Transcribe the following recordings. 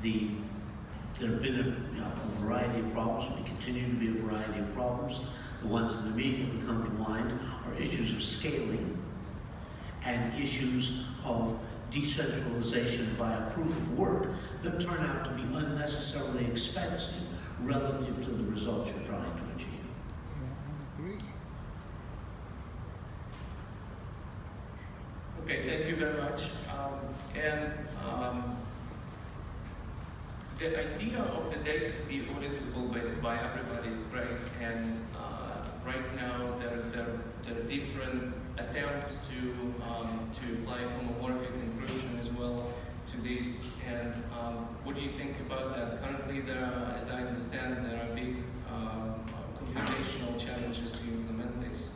There have been a variety of problems. We continue to be a variety of problems. The ones that immediately come to mind are issues of scaling and issues of decentralization via proof of work that turn out to be unnecessarily expensive relative to the results you're trying to achieve. Okay, thank you very much. The idea of the data to be auditable by everybody is great, and right now there are different attempts to apply homomorphic encryption as well to this. And what do you think about that? Currently, as I understand, there are big computational challenges to implement this.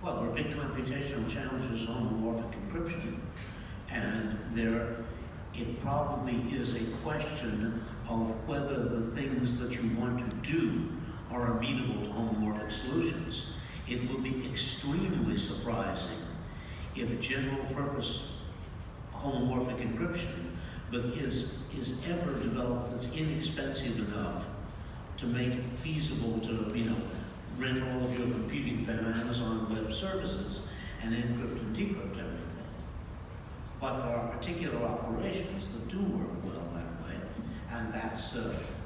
Well, there are big computational challenges on homomorphic encryption, and it probably is a question of whether the things that you want to do are amenable to homomorphic solutions. It will be extremely surprising if general purpose homomorphic encryption is ever developed that's inexpensive enough to make it feasible to, rent all of your computing from Amazon Web Services and encrypt and decrypt everything. But there are particular operations that do work well that way, and that's,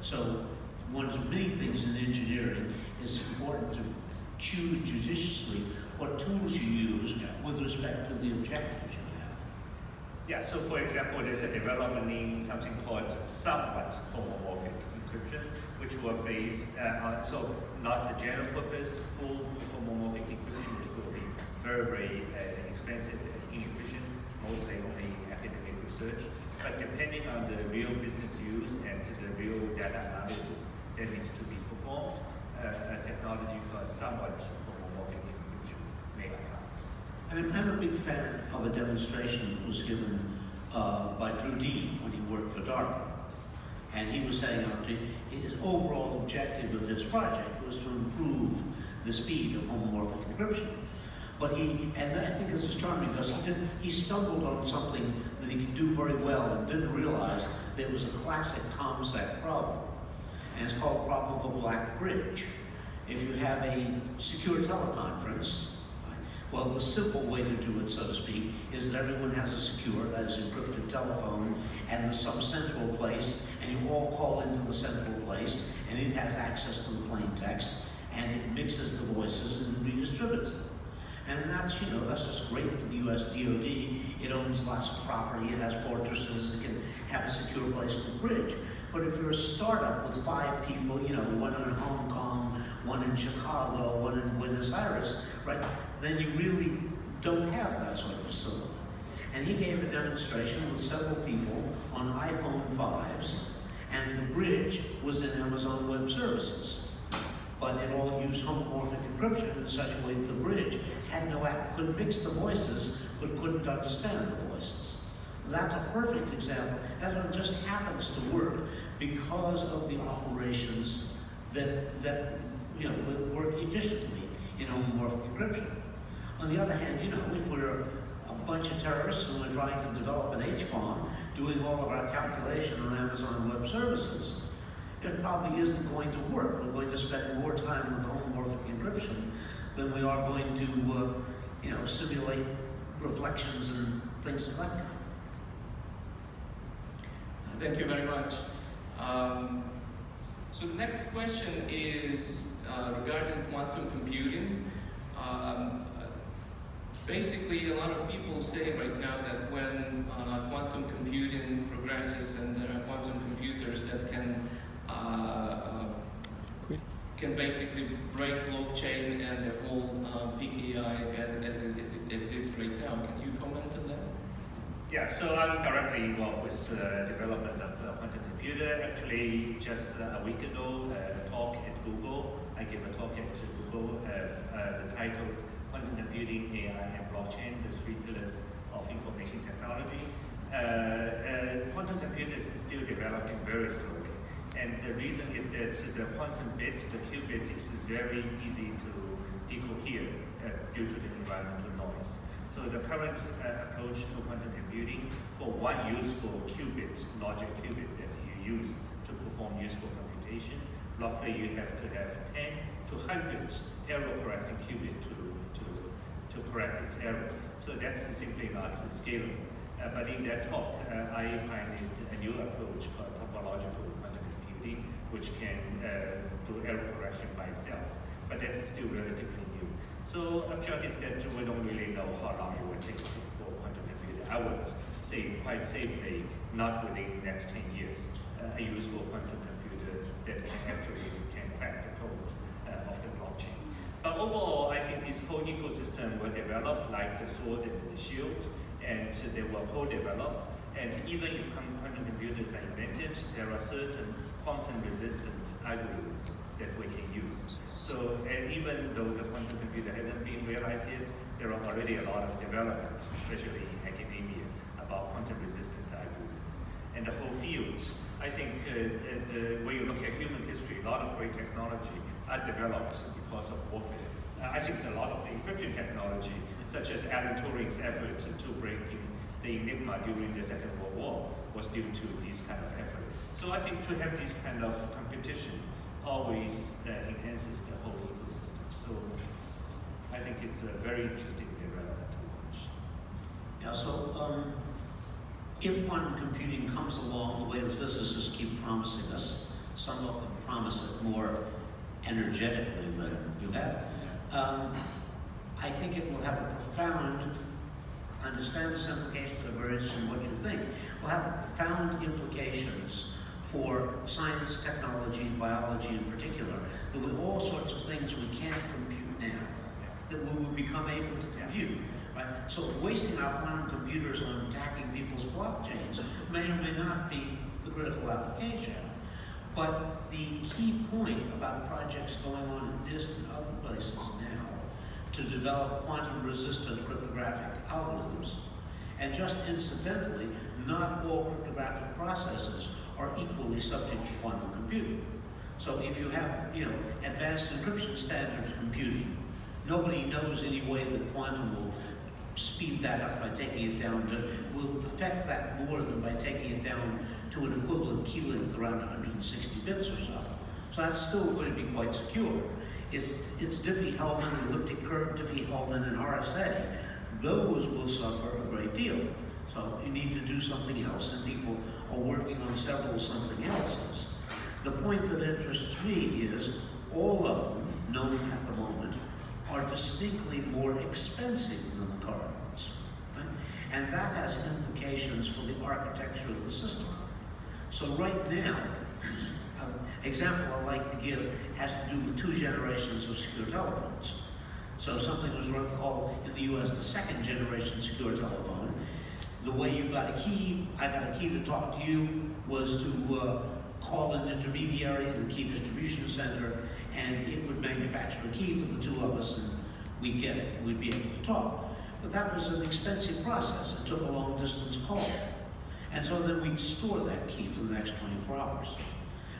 so one of many things in engineering is important to choose judiciously what tools you use with respect to the objectives you have. Yeah, so for example, there's a development in something called somewhat homomorphic encryption, which were based on, so not the general purpose full homomorphic encryption, which will be very, very expensive and inefficient, mostly only academic research. But depending on the real business use and the real data analysis that needs to be performed, a technology called somewhat homomorphic encryption may come. I'm a big fan of a demonstration that was given by Drew Dean when he worked for DARPA. And he was saying his overall objective of his project was to improve the speed of homomorphic encryption. But and I think as astronomy does, he stumbled on something that he could do very well and didn't realize that it was a classic ComSec problem. And it's called the problem of a black bridge. If you have a secure teleconference, well, the simple way to do it, so to speak, is that everyone has a secure, that is encrypted telephone, and there's some central place, and you all call into the central place, and it has access to the plain text, and it mixes the voices and redistributes them. And that's just great for the US DoD. It owns lots of property, it has fortresses, it can have a secure place for the bridge. But if you're a startup with 5 people, one in Hong Kong, one in Chicago, one in Buenos Aires, right, then you really don't have that sort of facility. And he gave a demonstration with several people on iPhone 5s, and the bridge was in Amazon Web Services. But it all used homomorphic encryption in such a way that the bridge couldn't mix the voices, but couldn't understand the voices. That's a perfect example. That one just happens to work because of the operations that work efficiently in homomorphic encryption. On the other hand, if we're a bunch of terrorists and we're trying to develop an H-bomb, doing all of our calculation on Amazon Web Services, it probably isn't going to work. We're going to spend more time with homomorphic encryption than we are going to, simulate reflections and things of that kind. Thank you very much. So the next question is regarding quantum computing. Basically, a lot of people say right now that when quantum computing progresses and there are quantum computers that can basically break blockchain and the whole PKI as it exists right now. Can you comment on that? Yeah, so I'm directly involved with development of quantum computer. Actually, just a week ago, a talk at Google. I gave a talk at Google the title Quantum Computing, AI, and Blockchain, the 3 pillars of information technology. Quantum computers is still developing very slowly. And the reason is that the quantum bit, the qubit, is very easy to decohere due to the environmental noise. So the current approach to quantum computing for one useful qubit logic qubit that you use to perform useful computation, roughly you have to have 10 to 100 error-correcting qubit to correct its error. So that's simply not scalable. But in that talk, I pioneered a new approach called topological quantum computing, which can do error correction by itself. But that's still relatively new. So upshot is that we don't really know how long it will take for quantum computing. I would say quite safely, not within the next 10 years, a useful quantum computer that can crack the code of the blockchain. But overall, I think this whole ecosystem will develop like the sword and the shield, and they will co-develop. And even if quantum computers are invented, there are certain quantum-resistant algorithms that we can use. So, and even though the quantum computer hasn't been realized yet, there are already a lot of developments, especially in academia, about quantum-resistant algorithms. And the whole field, I think when you look at human history, a lot of great technology are developed because of warfare. I think a lot of the encryption technology, such as Alan Turing's effort to break in the Enigma during the Second World War, was due to this kind of effort. So I think to have this kind of competition always enhances the whole ecosystem. So I think it's a very interesting development to watch. Yeah, so if quantum computing comes along the way the physicists keep promising us, some of them promise it more energetically than you have, I think it will have a profound, understand this implications, I'm very interested in what you think, will have profound implications for science, technology, biology in particular. There will be all sorts of things we can't compute now that we will become able to compute. Right? So wasting our quantum computers on attacking people's blockchains may or may not be the critical application. But the key point about projects going on in NIST and other places now to develop quantum-resistant cryptographic algorithms, and just incidentally, not all cryptographic processes are equally subject to quantum computing. So if you have, advanced encryption standard computing, nobody knows any way that quantum will speed that up by taking it down will affect that more than by taking it down to an equivalent key length around 160 bits or so. So that's still going to be quite secure. It's Diffie-Hellman, elliptic curve, Diffie-Hellman, and RSA. Those will suffer a great deal. So you need to do something else, and people are working on several something else's. The point that interests me is all of them, known at the moment, are distinctly more expensive than the current ones. Right? And that has implications for the architecture of the system. So right now, example I like to give has to do with 2 generations of secure telephones. So something was called in the US the 2nd generation secure telephone. The way you got a key, I got a key to talk to you, was to call an intermediary, the key distribution center, and it would manufacture a key for the 2 of us, and we'd get it, we'd be able to talk. But that was an expensive process. It took a long distance call. And so then we'd store that key for the next 24 hours.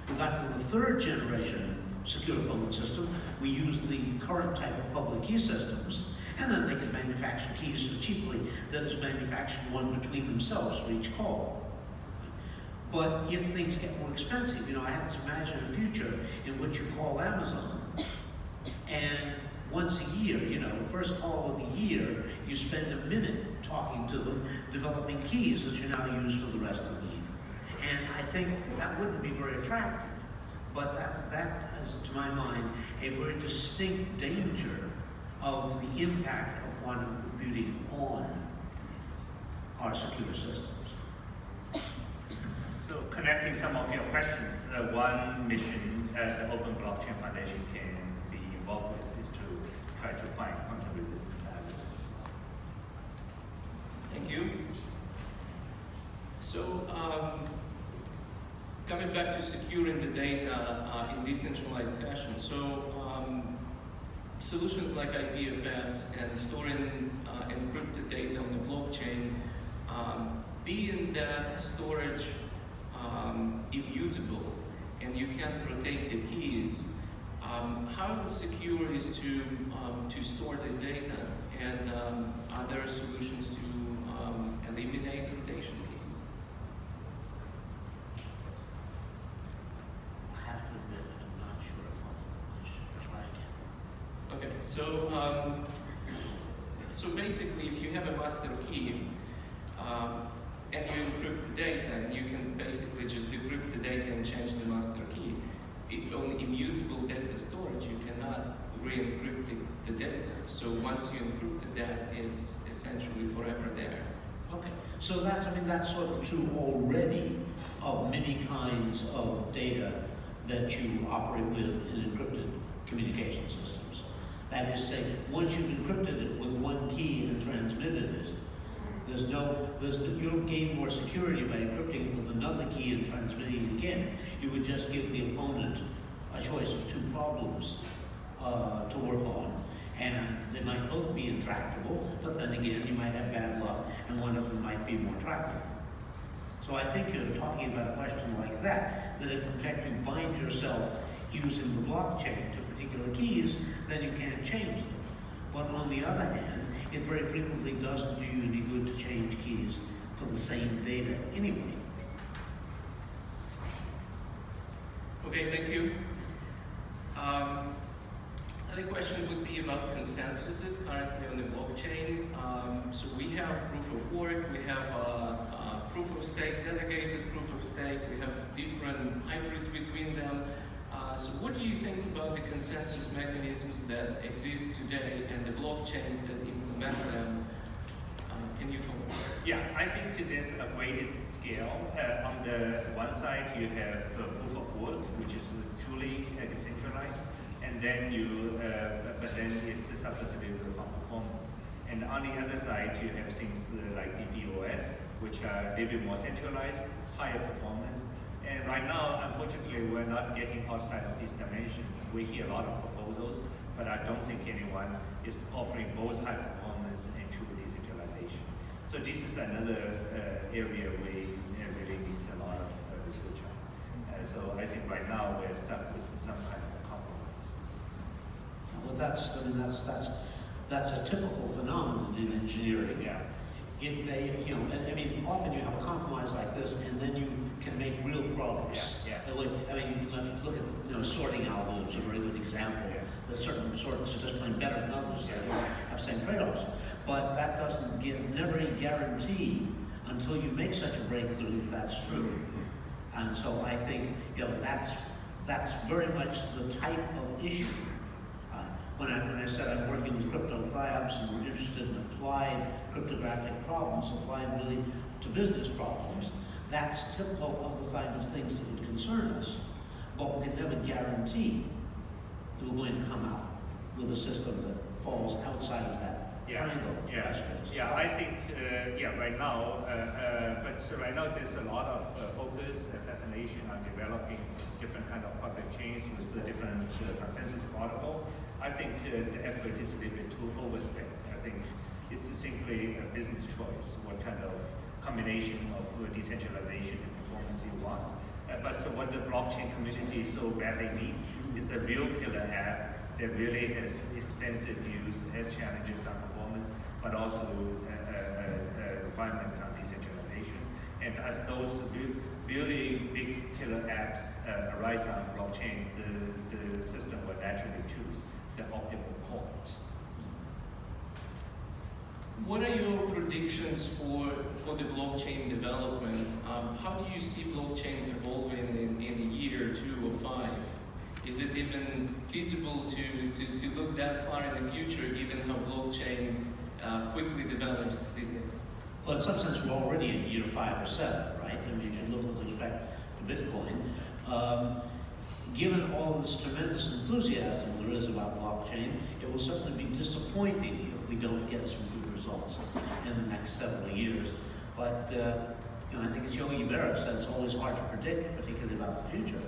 We got to the 3rd generation secure phone system. We used the current type of public key systems, and then they could manufacture keys so cheaply that is manufactured one between themselves for each call. But if things get more expensive, I have to imagine a future in which you call Amazon, and once a year, the first call of the year, you spend a minute talking to them, developing keys that you now use for the rest of the year. And I think that wouldn't be very attractive, but that is, to my mind, a very distinct danger of the impact of quantum computing on our secure systems. So connecting some of your questions, one mission the Open Blockchain Foundation can be involved with is to try to find quantum-resistant algorithms. Thank you. So, coming back to securing the data in decentralized fashion. So, solutions like IPFS and storing encrypted data on the blockchain, being that storage immutable and you can't rotate the keys, how secure is to store this data? And are there solutions to eliminate rotation keys? So basically, if you have a master key and you encrypt the data, and you can basically just decrypt the data and change the master key. On immutable data storage, you cannot re-encrypt the data. So once you encrypted that, it's essentially forever there. Okay, so that's sort of true already of many kinds of data that you operate with in encrypted communication systems. That is, say, once you've encrypted it with one key and transmitted it, you don't gain more security by encrypting it with another key and transmitting it again. You would just give the opponent a choice of two problems to work on, and they might both be intractable, but then again, you might have bad luck, and one of them might be more tractable. So I think you're talking about a question like that if in fact you bind yourself using the blockchain to particular keys, then you can't change them. But on the other hand, it very frequently doesn't do you any good to change keys for the same data anyway. Okay, thank you. Another question would be about consensuses currently on the blockchain. So we have proof of work, we have proof of stake, delegated proof of stake, we have different hybrids between them. So what do you think about the consensus mechanisms that exist today and the blockchains that implement them? Can you comment? Yeah, I think there's a weighted scale. On the one side, you have proof of work, which is truly decentralized, and then but then it suffers a little bit from performance. And on the other side, you have things like DPoS, which are a little bit more centralized, higher performance. And right now, unfortunately, we're not getting outside of this dimension. We hear a lot of proposals, but I don't think anyone is offering both high performance and true decentralization. So this is another area we really need a lot of research on. So I think right now we're stuck with some kind of a compromise. Well, that's a typical phenomenon in engineering. Yeah. It may, often you have a compromise like this, and then you can make real progress. Yeah. Look at sorting algorithms, a very good example. Yeah. That certain sorts are just plain better than others. They don't have same trade-offs. But that doesn't give never any guarantee until you make such a breakthrough that that's true. And so I think that's very much the type of issue. When I said I'm working with crypto labs and we're interested in applied cryptographic problems, applied really to business problems, that's typical of the kind of things that would concern us. But we can never guarantee that we're going to come out with a system that falls outside of that triangle. Yeah, I think, right now, but right now there's a lot of focus and fascination on developing different kind of public chains with different consensus protocol. I think the effort is a little bit too overspent. I think it's simply a business choice, what kind of combination of decentralization and performance you want. But what the blockchain community so badly needs is a real killer app that really has extensive use, has challenges on performance, but also requirement on decentralization. And as those really big killer apps arise on blockchain, the system will naturally choose the optimal point. What are your predictions for the blockchain development? How do you see blockchain evolving in a year, 2 or 5? Is it even feasible to look that far in the future, given how blockchain quickly develops these days? Well, in some sense, we're already in year 5 or 7, right? I mean, if you look with respect to Bitcoin, given all this tremendous enthusiasm there is about blockchain, it will certainly be disappointing if we don't get some good results in the next several years. But I think as Yogi Berra said, it's always hard to predict, particularly about the future.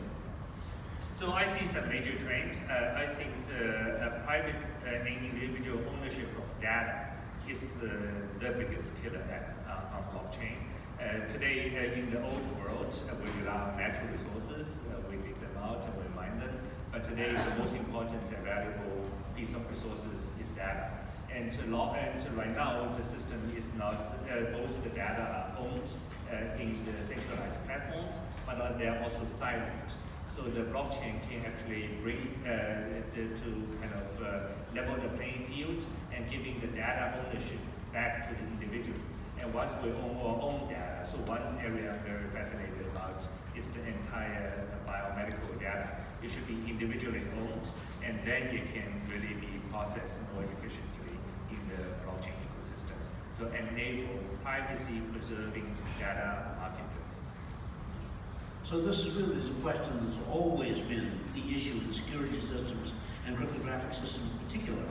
So I see some major trends. I think the private and individual ownership of data is the biggest killer app on blockchain. Today, in the old world, we rely on natural resources. We dig them out and we mine them. But today, the most important and valuable piece of resources is data. And right now, the system is not, both the data are owned in the centralized platforms, but they are also silent. So the blockchain can actually bring to kind of level the playing field and giving the data ownership back to the individual. And once we own our own data, so one area I'm very fascinated about is the entire biomedical data. It should be individually owned, and then it can really be processed more efficiently in the blockchain ecosystem to enable privacy-preserving data marketplace. So this is really a question that's always been the issue in security systems and cryptographic systems in particular,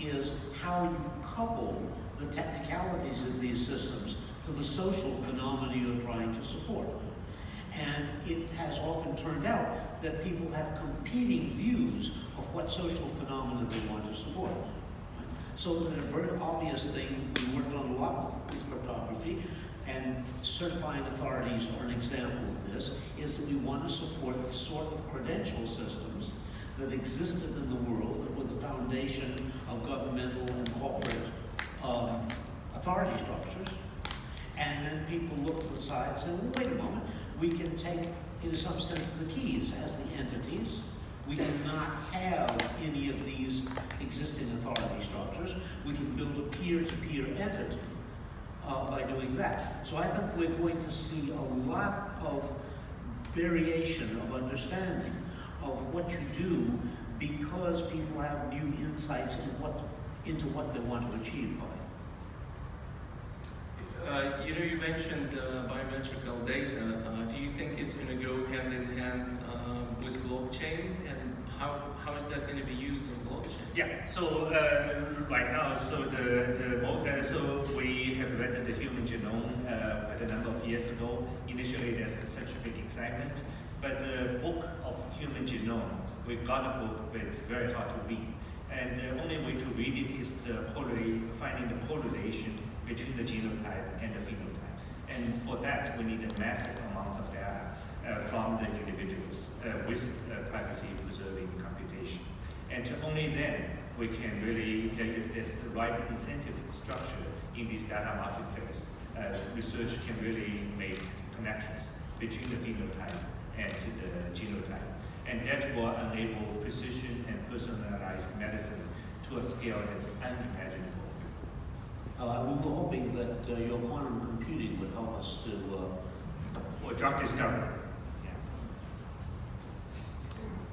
is how you couple the technicalities of these systems to the social phenomena you're trying to support. And it has often turned out that people have competing views of what social phenomena they want to support. So a very obvious thing we worked on a lot with cryptography, and certifying authorities are an example of this, is that we want to support the sort of credential systems that existed in the world that were the foundation of governmental and corporate authority structures. And then people look to the side and say, well, wait a moment, we can take, in some sense, the keys as the entities. We cannot have any of these existing authority structures. We can build a peer-to-peer entity by doing that. So I think we're going to see a lot of variation of understanding of what you do because people have new insights into what they want to achieve by. You mentioned biometrical data. Do you think it's going to go hand in hand with blockchain, and how is that going to be used in blockchain? Yeah. So right now, so so we have read the human genome quite a number of years ago. Initially, there's such a big excitement, but the book of human genome, we got a book, but it's very hard to read. And the only way to read it is finding the correlation between the genotype and the phenotype. And for that, we need a massive amounts of data from the individuals with privacy-preserving computation. And only then we can really, if there's the right incentive structure in this data marketplace, research can really make connections between the phenotype and the genotype. And that will enable precision and personalized medicine to a scale that's unimaginable before. We were hoping that your quantum computing would help us to... For drug discovery.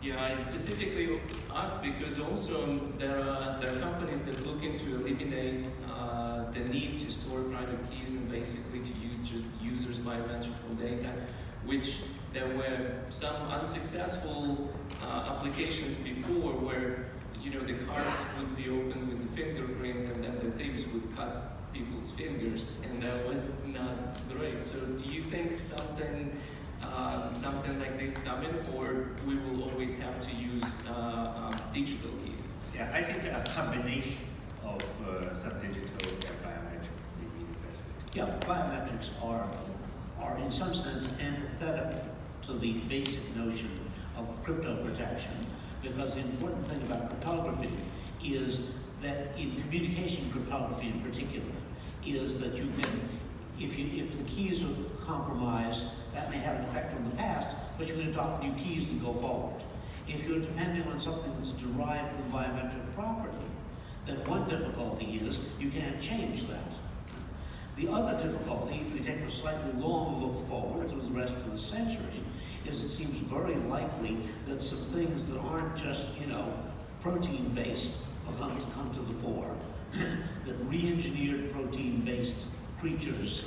Yeah, I specifically asked because also there are companies that look into eliminate the need to store private keys and basically to use just users' biometrical data, which there were some unsuccessful applications before where the cards would be opened with the fingerprint and then the thieves would cut people's fingers, and that was not great. So do you think something like this coming, or we will always have to use digital keys? Yeah, I think a combination of some digital and biometric would be the best way to. Yeah, biometrics are in some sense antithetical to the basic notion of crypto protection, because the important thing about cryptography is that in communication cryptography in particular, is that you can, if the keys are compromised, that may have an effect on the past, but you can adopt new keys and go forward. If you're depending on something that's derived from biometric property, then one difficulty is you can't change that. The other difficulty, if we take a slightly long look forward through the rest of the century, is it seems very likely that some things that aren't just, protein-based will come to the fore, that re-engineered protein-based creatures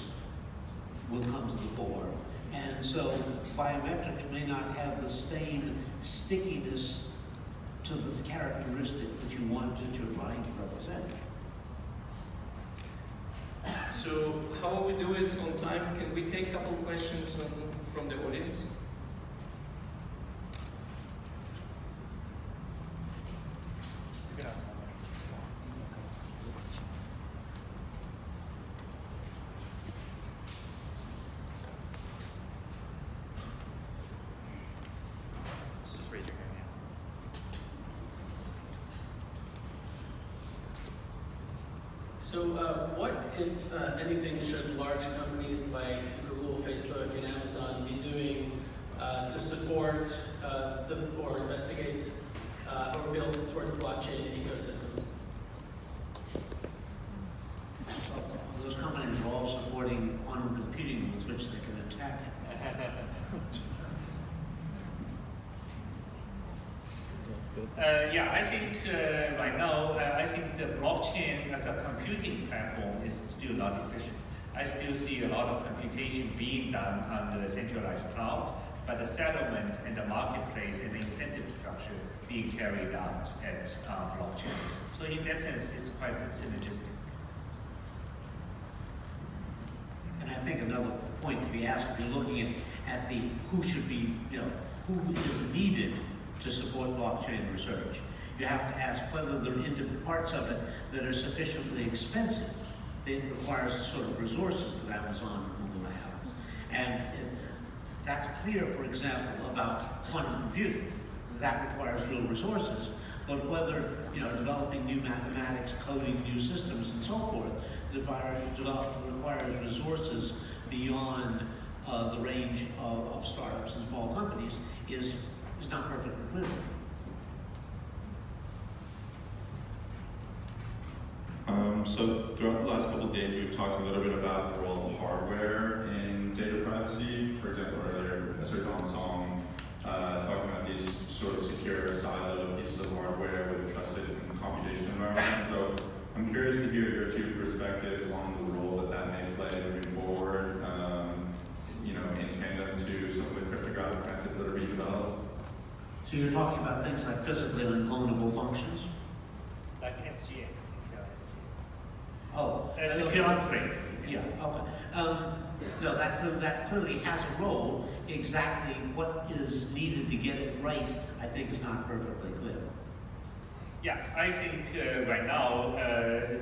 will come to the fore. And so biometrics may not have the same stickiness to the characteristic that you're trying to represent. So how are we doing on time? Can we take a couple questions from the audience? Just raise your hand. So what, if anything, should large companies like Google, Facebook, and Amazon be doing to support or investigate or build towards the blockchain ecosystem? Those companies are all supporting quantum computing with which they can attack it. Yeah, I think right now, I think the blockchain as a computing platform is still not efficient. I still see a lot of computation being done on the centralized cloud, but the settlement and the marketplace and the incentive structure being carried out at blockchain. So in that sense, it's quite synergistic. And I think another point to be asked, if you're looking at the who should be, who is needed to support blockchain research, you have to ask whether there are parts of it that are sufficiently expensive. It requires the sort of resources that Amazon and Google have. And that's clear, for example, about quantum computing. That requires real resources. But whether, developing new mathematics, coding new systems, and so forth, requires resources beyond the range of startups and small companies is not perfectly clear. So throughout the last couple of days, we've talked a little bit about the role of hardware in data privacy. For example, earlier, Professor Don Song talking about these sort of secure siloed pieces of hardware with a trusted computation environment. So I'm curious to hear your two perspectives on the role that may play moving forward, in tandem to some of the cryptographic methods that are being developed. So you're talking about things like physically unclonable functions? Like SGX, Intel SGX. Oh. As a pure enclave. Yeah, okay. No, that clearly has a role. Exactly what is needed to get it right, I think, is not perfectly clear. Yeah, I think right now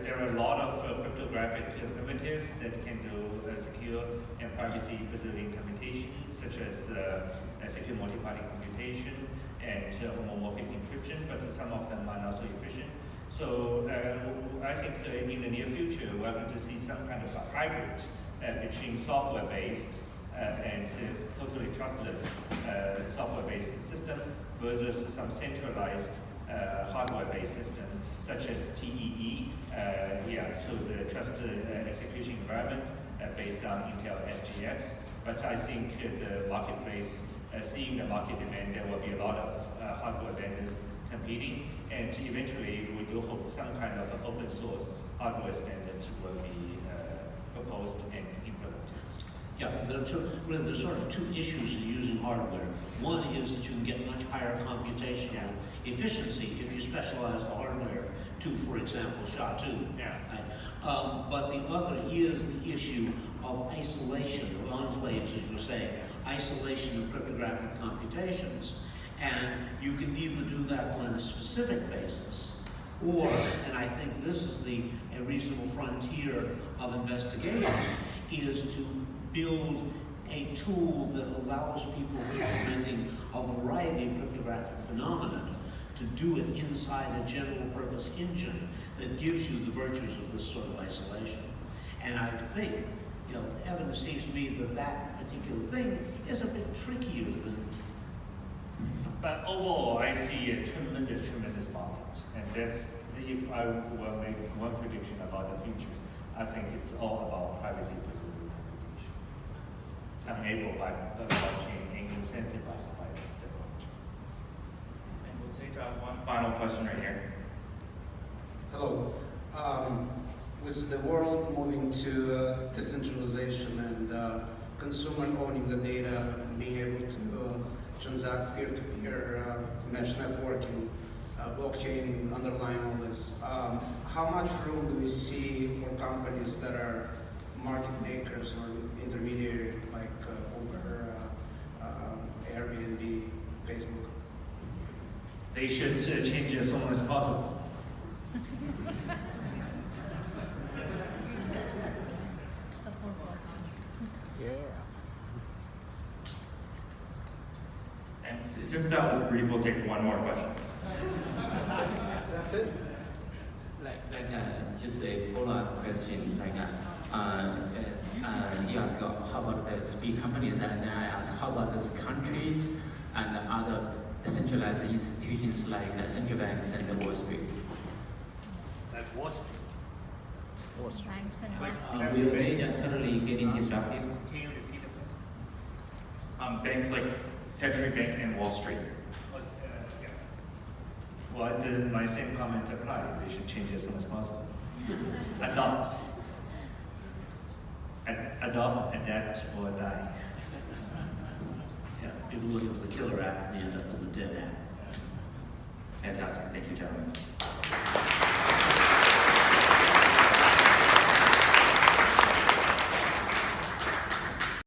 there are a lot of cryptographic primitives that can do secure and privacy-preserving computation, such as secure multi-party computation and homomorphic encryption, but some of them are not so efficient. So I think in the near future, we're going to see some kind of a hybrid between software-based and totally trustless software-based system versus some centralized hardware-based system, such as TEE. So the trusted execution environment based on Intel SGX. But I think the marketplace, seeing the market demand, there will be a lot of hardware vendors competing, and eventually we do hope some kind of open source hardware standard will be proposed and implemented. Yeah, there's sort of two issues in using hardware. One is that you can get much higher computational efficiency if you specialize the hardware to, for example, SHA-2. Yeah. Right? But the other is the issue of isolation, or enclaves, as you say, isolation of cryptographic computations. And you can either do that on a specific basis, or, and I think this is a reasonable frontier of investigation, is to build a tool that allows people implementing a variety of cryptographic phenomena to do it inside a general purpose engine that gives you the virtues of this sort of isolation. And I think, evidence seems to me that that particular thing is a bit trickier than. But overall, I see a tremendous market, and that's, if I will make one prediction about the future, I think it's all about privacy-preserving computation, enabled by the blockchain and incentivized by the blockchain. And we'll take one final question right here. Hello. With the world moving to decentralization and consumer owning the data and being able to transact peer-to-peer mesh networking, blockchain underlying all this, how much room do you see for companies that are market makers or intermediary like Uber, Airbnb, Facebook? They should change as soon as possible. And since that was brief, we'll take one more question. That's it? Just a follow-up question. You ask how about the big companies, and then I ask how about those countries and other centralized institutions like central banks and the Wall Street. Like Wall Street. Banks and Like, Wall Will they currently getting disrupted? Can you repeat the question? Banks like Century Bank and Wall Street. Yeah. Well, my same comment applies. They should change as soon as possible. Adopt. Adopt, adapt, or die. Yeah, people looking for the killer app, and they end up with the dead app. Fantastic. Thank you, gentlemen.